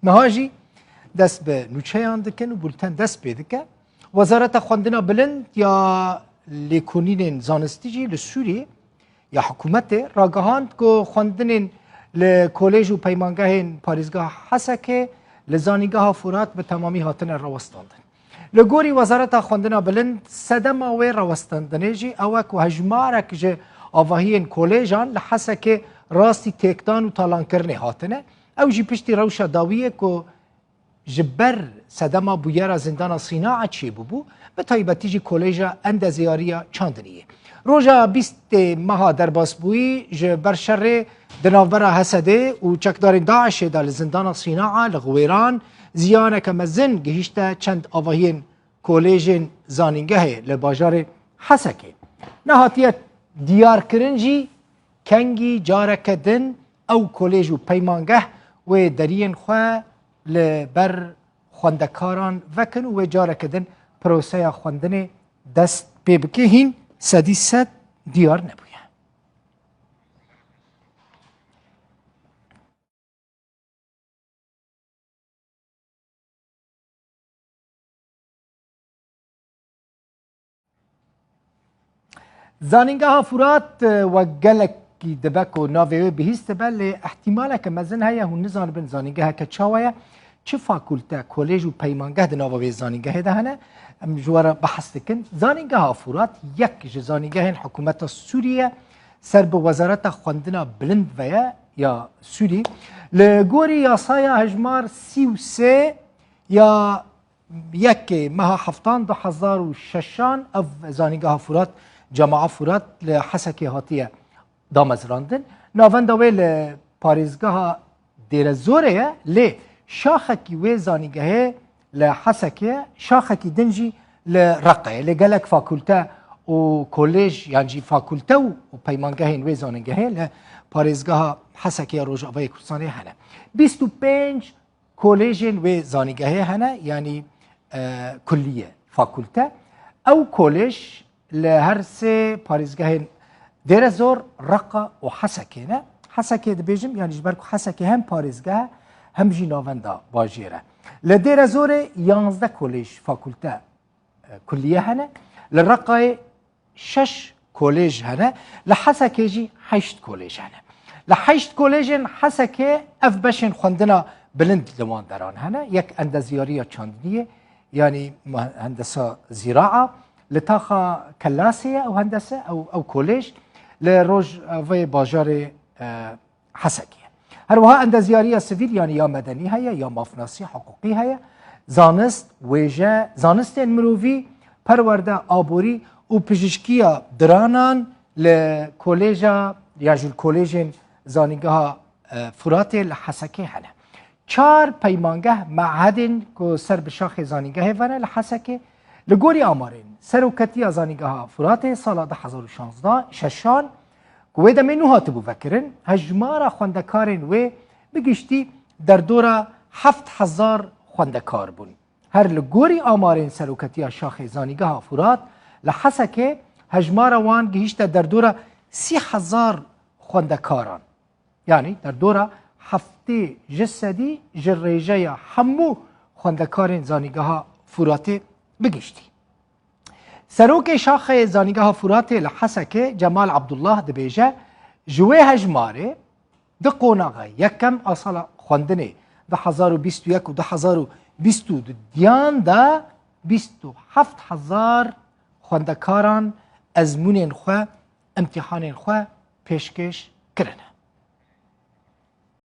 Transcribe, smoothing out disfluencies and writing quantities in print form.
مهاجی دست به نوچهیان دکن و بولتن دست پیدکه وزارت خواندنا بلند یا لیکونین زانستی جی لسوری یا حکومت راگهاند که خواندن لکولج و پیمانگاه پاریزگاه حسکه لزانیگاه فرات به تمامی هاتن روستاندن. لگوری وزارت خواندنا بلند صدم و روستاندنه جی اوک و هجمارک جه آواهین کولجان لحسکه راستی تکدان و تالان کرنه هاتنه او جی پشتی روشا داویه که جبر صدما بویرا زندان صناعه چی بو به تایبتی جی کولجا اندزیاریا چاندنیه. روژا 20 ماه در باسبویی جبر شر دناوبرا حسده و چکدارین داعش دال زندان صناعه لغویران زیانه که مزن گهیشته چند آواهین کولجین زانینگه لباجار حسکه. نهاتیت دیار کرنجی کنگی جارکدن او کولج و پیمانگه و درین خواه لبر خواندکاران وکن و جارکدن پروسه خواندن دست ببکه هین سدیست دیار نبویه. زانینگاه فرات و گلکی دبک و ناویوی بهیست بل احتمالا که مزن هیا هون نزان بن زانینگاه که چاویه چه فاکولته کولج و پیمانگاه دناوی زانینگاه ده هنه جوارا بحث دکن. زانینگاه فرات یک زانینگاه حکومت سوریه سر به وزارت خواندنا بلند ویا یا سوری لگوری یاسایا هجمار 33 یا یک ماه هفتان 2006 او زانینگاه فرات جماعه فرات لحسكي هاتيه دامزراندن ناونداوی لپاریزگاه دیر زوره لی شاخکی و زانیگه لحسكي شاخکی دنجی لرقه لگلک فاکولته و کولج یعنی فاکولته و پیمانگه و زانیگه لپاریزگاه حسكي روجاوی کردستان هنه 25 کولج و زانیگه هنه یعنی کلیه فاکولته او کولج لهر سه پاریزگاه دیر زور رقه و حسكي نه حسكي دبیجم یعنی جبرکو حسكي هم پاریزگاه هم جی ناوندا باجیره لدیر زور 11 کولج فاکولته کلیه هنه لرقه 6 کولج هنه لحسكي جی 8 کولج هنه لحشت کولج حسكي اف بشن خوندنا بلند لوان دران هنه یک اندازیاری چاندنیه یعنی هندسه زراعه لتاخا كلاسية أو هندسة أو كوليج لروج في باجار حسكي. هروها عند زيارية سيفيل يعني يا مدني هيا يا مافناسي حقوقي هيا زانست ويجا زانستين مروفي پرورده آبوری و پزشکیا درانان لکوليجا ياجو الكوليجين زانيگاه فرات لحسكي هنه. 4 پیمانگه معهدن که سر بشاخ زانيگاه ونه لحسكي لگوری آمارین سروکتی زانیگاه فرات سال 2016 ششان که ویده منو هاتبو وکرن هجمار خوندکارین و بگشتی در دور 7000 خوندکار بون. هر لگوری آمارین سروکتی شاخ زانیگاه فرات لحسكي هجمار وان گهشت در دور 30,000 خوندکاران یعنی در دور هفته جسدی جریجه همو خوندکارین زانیگاه فرات بگشتی. سروک شاخ زانیگاه فرات لحسكي جمال عبدالله دبیجه جوی هجماره ده قوناغه یکم اصلا خوندنه 2021 و 2022 دیان ده 27,000 خوندکاران ازمونین خواه امتحانین خواه پیشکش کرنه.